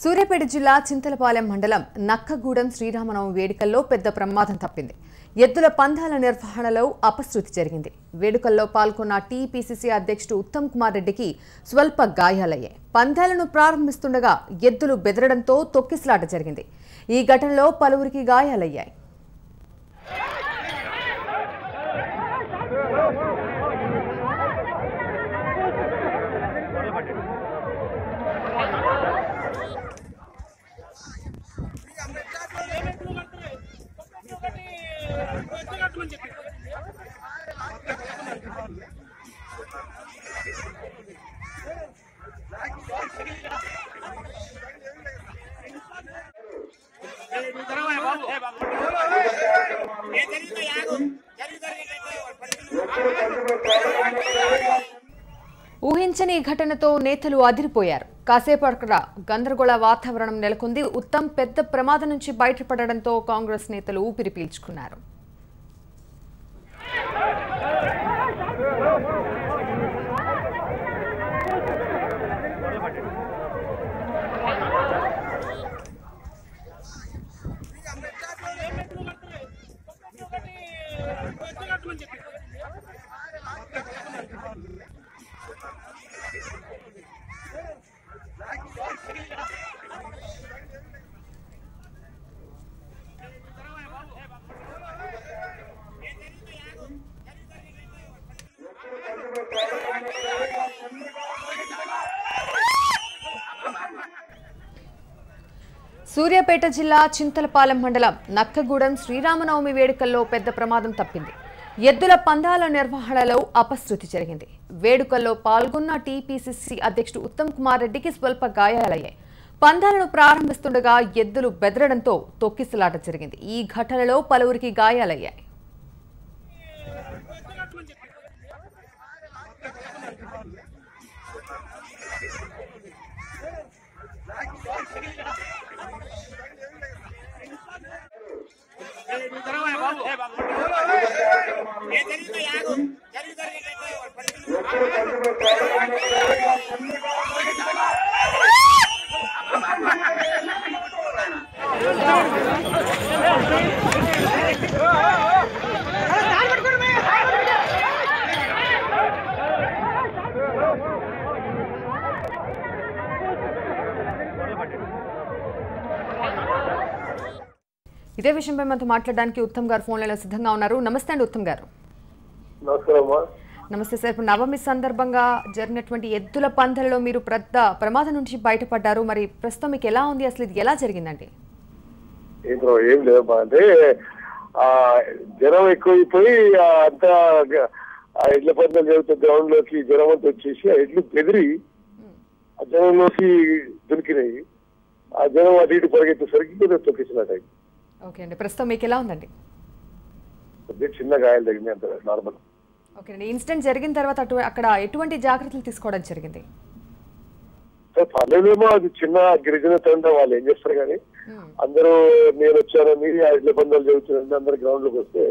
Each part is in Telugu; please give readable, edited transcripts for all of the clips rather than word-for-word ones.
సూర్యాపేట జిల్లా చింతలపాలెం మండలం నక్కగూడెం శ్రీరామనవమి వేడుకల్లో పెద్ద ప్రమాదం తప్పింది. ఎద్దుల పందాల నిర్వహణలో అపశృతి జరిగింది. వేడుకల్లో పాల్గొన్న టీపీసీసీ అధ్యక్షుడు ఉత్తమ్ కుమార్ రెడ్డికి స్వల్ప గాయాలయ్యాయి. పందాలను ప్రారంభిస్తుండగా ఎద్దులు బెదరడంతో తొక్కిసలాట జరిగింది. ఈ ఘటనలో పలువురికి గాయాలయ్యాయి. ఊహించని ఘటనతో నేతలు అదిరిపోయారు. కాసేపు అక్కడ గందరగోళ వాతావరణం నెలకొంది. ఉత్తమ్ పెద్ద ప్రమాదం నుంచి బయటపడడంతో కాంగ్రెస్ నేతలు ఊపిరి పీల్చుకున్నారు. సూర్యాపేట జిల్లా చింతలపాలెం మండలం నక్కగూడెం శ్రీరామనవమి వేడుకల్లో పెద్ద ప్రమాదం తప్పింది. ఎద్దుల పందాల నిర్వహణలో అపశృతి జరిగింది. వేడుకల్లో పాల్గొన్న టీపీసీసీ అధ్యక్షుడు ఉత్తమ్ కుమార్ రెడ్డికి స్వల్ప గాయాలయ్యాయి. పందాలను ప్రారంభిస్తుండగా ఎద్దులు బెదరడంతో తొక్కిసలాట జరిగింది. ఈ ఘటనలో పలువురికి గాయాలయ్యాయి. ఇదే విషయంపై మనతో మాట్లాడడానికి ఉత్తమ్ గారు ఫోన్ లైన్లో సిద్ధంగా ఉన్నారు. నమస్తే అండి ఉత్తమ్ గారు. నమస్తే సార్. ఇప్పుడు నవమి సందర్భంగా జరిగినటువంటి ఎద్దుల పందాలలో మీరు పెద్ద ప్రమాదం నుంచి బయటపడ్డారు. మరి ప్రస్తుతం మీకు ఎలా ఉంది, అసలు ఇది ఎలా జరిగిందండి? ఏం లేదు అంటే జనం ఎక్కువైపోయి అంతా ఎడ్ల పందాలు జరుగుతున్న గ్రౌండ్ లోకి జనం అంతా వచ్చేసి ఆ ఎడ్లు బెదిరి ఆ జనంలోకి దొరికినాయి. ఆ జనం అటు ఇటు పరిగెత్తేసరికి తొక్కిసినట్టు. ఓకే అండి, ప్రస్తుతం మీకు ఎలా ఉందండి? చిన్న గాయాలు తగ్గింది, అంత నార్మల్. ఓకే అండి, ఇన్సిడెంట్ జరిగిన తర్వాత అక్కడ ఎటువంటి జాగ్రత్తలు తీసుకోవడం జరిగింది? పర్లేదేమో, అది చిన్న గిరిజన తండ్రి వాళ్ళు ఏం చేస్తారు కానీ అందరూ నేను వచ్చానని ఆ ఇళ్ల బంధాలు జరుగుతున్నాయి అందరు గ్రౌండ్ లోకి వస్తే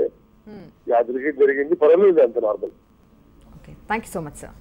యాదరికి జరిగింది, పర్వాలేదు, అంత normal. Okay, thank you so much sir.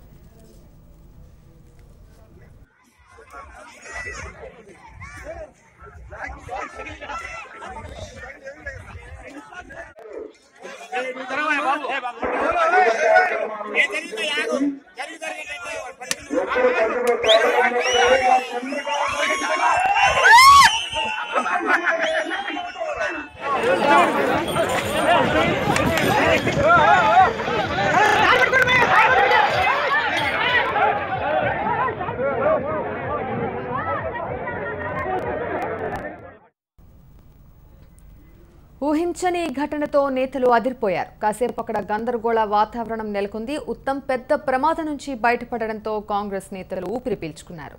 ఊహించని ఘటనతో నేతలు అదిరిపోయారు. కాసేపు అక్కడ గందరగోళ వాతావరణం నెలకొంది. ఉత్తమ్ పెద్ద ప్రమాదం నుంచి బయటపడడంతో కాంగ్రెస్ నేతలు ఊపిరి పీల్చుకున్నారు.